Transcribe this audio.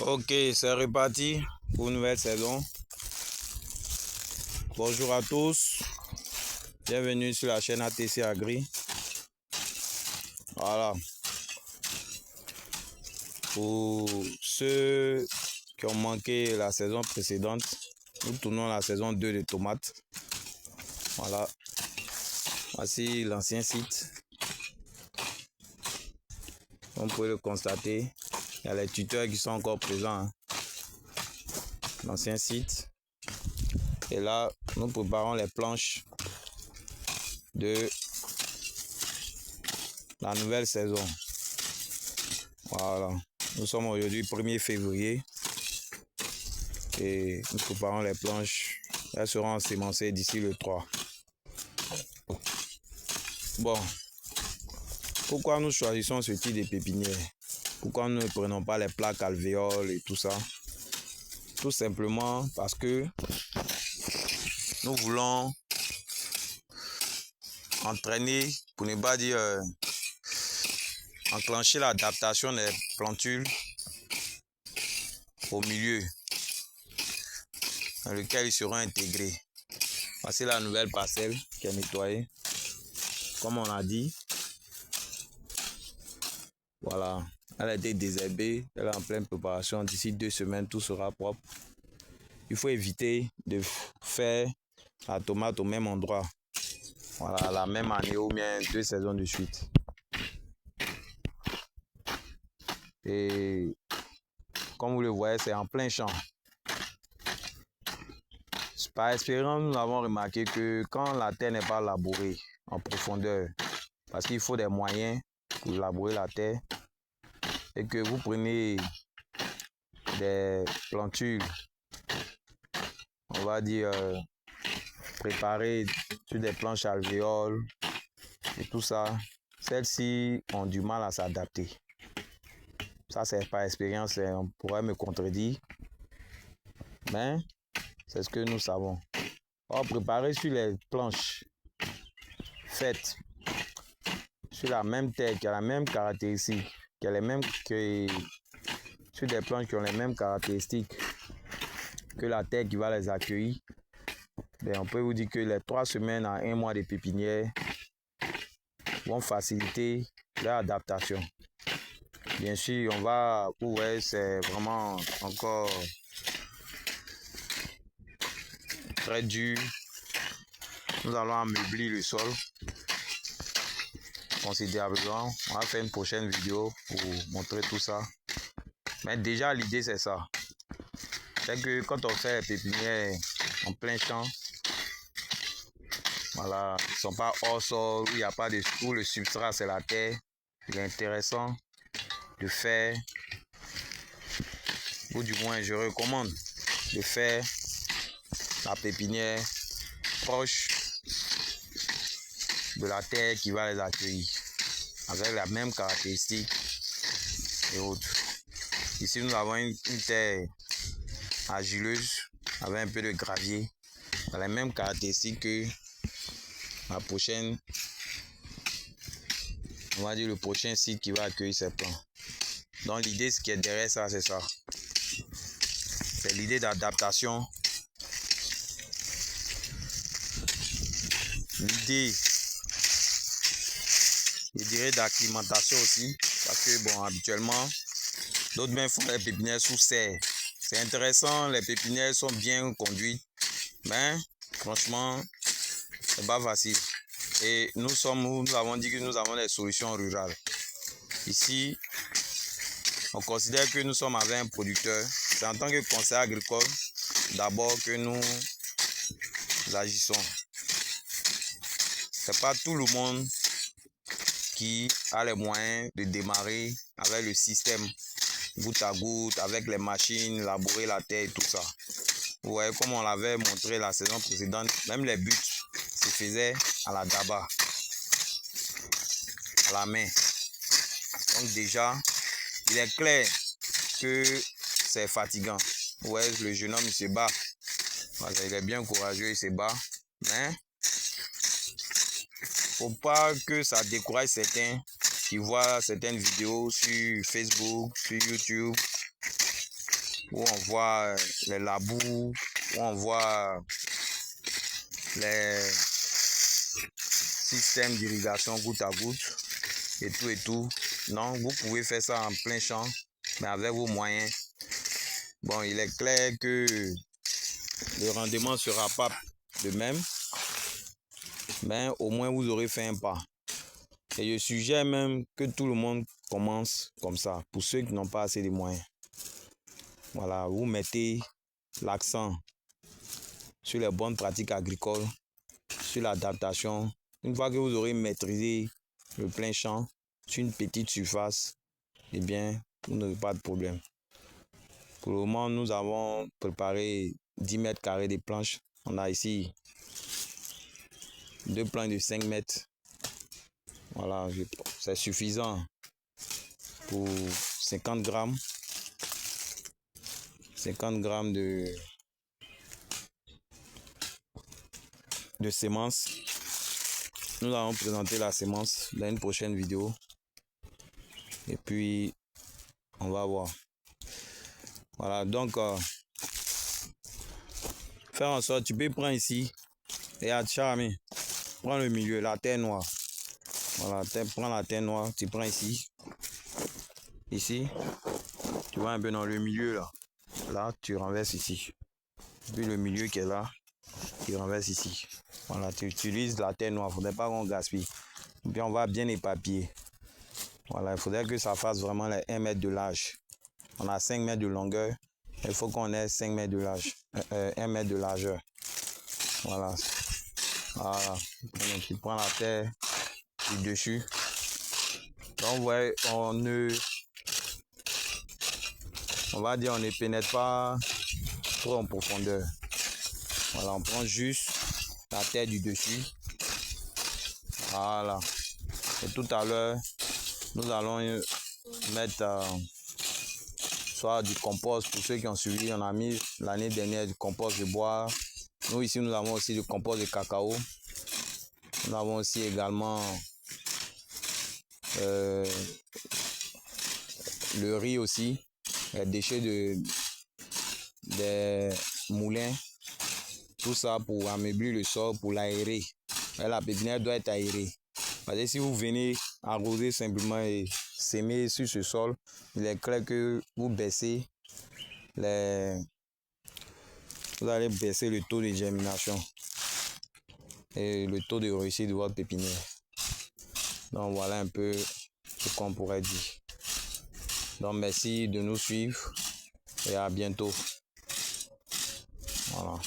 Ok, c'est reparti pour une nouvelle saison. Bonjour à tous. Bienvenue sur la chaîne ATC Agri. Voilà. Pour ceux qui ont manqué la saison précédente, nous tournons la saison 2 de tomates. Voilà. Voici l'ancien site. Comme vous pouvez le constater, il y a les tuteurs qui sont encore présents. Hein. L'ancien site. Et là, nous préparons les planches de la nouvelle saison. Voilà. Nous sommes aujourd'hui 1er février. Et nous préparons les planches. Elles seront ensémencées d'ici le 3. Bon. Pourquoi nous choisissons ce type de pépinière? Pourquoi nous ne prenons pas les plaques alvéoles et tout ça? Tout simplement parce que nous voulons entraîner, pour ne pas dire enclencher l'adaptation des plantules au milieu dans lequel ils seront intégrés. Voici la nouvelle parcelle qui est nettoyée. Comme on a dit, voilà, elle a été désherbée, elle est en pleine préparation. D'ici 2 semaines, tout sera propre. Il faut éviter de faire la tomate au même endroit. Voilà, la même année ou bien 2 saisons de suite. Et comme vous le voyez, c'est en plein champ. Par expérience, nous avons remarqué que quand la terre n'est pas labourée en profondeur, parce qu'il faut des moyens pour labourer la terre, et que vous prenez des plantules, on va dire préparées sur des planches alvéoles et tout ça, celles-ci ont du mal à s'adapter. Ça, c'est par expérience, on pourrait me contredire, mais c'est ce que nous savons. Or, préparer sur les planches faites sur la même terre, qui a la même caractéristique, qui a les mêmes que sur des planches qui ont les mêmes caractéristiques que la terre qui va les accueillir, ben on peut vous dire que les 3 semaines à 1 mois de pépinière vont faciliter leur adaptation. Bien sûr, on va, vous voyez, c'est vraiment encore très dur. Nous allons ameublir le sol considérablement. On va faire une prochaine vidéo pour montrer tout ça. Mais déjà, l'idée, c'est ça. C'est que quand on fait les pépinières en plein champ, voilà, ils ne sont pas hors sol, où il n'y a pas de, où le substrat, c'est la terre. Il est intéressant de faire, ou du moins, je recommande de faire la pépinière proche de la terre qui va les accueillir, avec la même caractéristique et autres. Ici, nous avons une terre argileuse avec un peu de gravier, dans les mêmes caractéristiques que la prochaine, on va dire le prochain site qui va accueillir ces plants. Donc l'idée, ce qui est derrière ça, c'est ça. C'est l'idée d'adaptation. L'idée, je dirais, d'acclimatation aussi. Parce que, bon, habituellement, d'autres même font les pépinières sous serre. C'est intéressant, les pépinières sont bien conduites. Mais, franchement, c'est pas facile. Et nous avons dit que nous avons des solutions rurales. Ici, on considère que nous sommes avec un producteur. C'est en tant que conseiller agricole, d'abord que nous agissons. C'est pas tout le monde qui a les moyens de démarrer avec le système goutte à goutte, avec les machines, labourer la terre et tout ça. Vous voyez, comme on l'avait montré la saison précédente, même les buts se faisaient à la daba, à la main. Donc déjà, il est clair que c'est fatigant. Vous voyez, le jeune homme, il se bat. Il est bien courageux, il se bat. Mais faut pas que ça décourage certains qui voient certaines vidéos sur Facebook, sur YouTube, où on voit les labours, où on voit les systèmes d'irrigation goutte à goutte et tout. Non, vous pouvez faire ça en plein champ, mais avec vos moyens. Bon, il est clair que le rendement ne sera pas le même, mais au moins vous aurez fait un pas. Et je suggère même que tout le monde commence comme ça, pour ceux qui n'ont pas assez de moyens. Voilà, vous mettez l'accent sur les bonnes pratiques agricoles, sur l'adaptation. Une fois que vous aurez maîtrisé le plein champ sur une petite surface, eh bien, vous n'aurez pas de problème. Pour le moment, nous avons préparé 10 mètres carrés de planches. On a ici 2 planches de 5 mètres. Voilà, c'est suffisant pour 50 grammes. 50 grammes de semences. Nous allons présenter la semence dans une prochaine vidéo. Et puis, on va voir. Voilà, donc, faire en sorte, tu peux prendre ici. Et à Charmy, prends le milieu, la terre noire. Voilà, prends la terre noire, tu prends ici. Ici, tu vois un peu dans le milieu là. Là, tu renverses ici. Puis le milieu qui est là, tu renverses ici. Voilà, tu utilises la terre noire, il ne faudrait pas qu'on gaspille. Puis on va bien éparpiller. Voilà, il faudrait que ça fasse vraiment les 1 mètre de large. On a 5 mètres de longueur. Il faut qu'on ait 5 mètres de large. 1 mètre de largeur. Voilà. Voilà. Tu prends la terre du dessus. Donc, ouais, on va dire on ne pénètre pas trop en profondeur. Voilà, on prend juste la terre du dessus. Voilà. Et tout à l'heure, nous allons mettre soit du compost. Pour ceux qui ont suivi, on a mis l'année dernière du compost de bois. Nous ici, nous avons aussi du compost de cacao. Nous avons aussi également le riz aussi, les déchets des moulins. Tout ça pour ameublir le sol, pour l'aérer. La pépinière doit être aérée. Parce que si vous venez arroser simplement et s'aimer sur ce sol, il est clair que vous baissez vous allez baisser le taux de germination et le taux de réussite de votre pépinière. Donc voilà un peu ce qu'on pourrait dire. Donc merci de nous suivre et à bientôt. Voilà.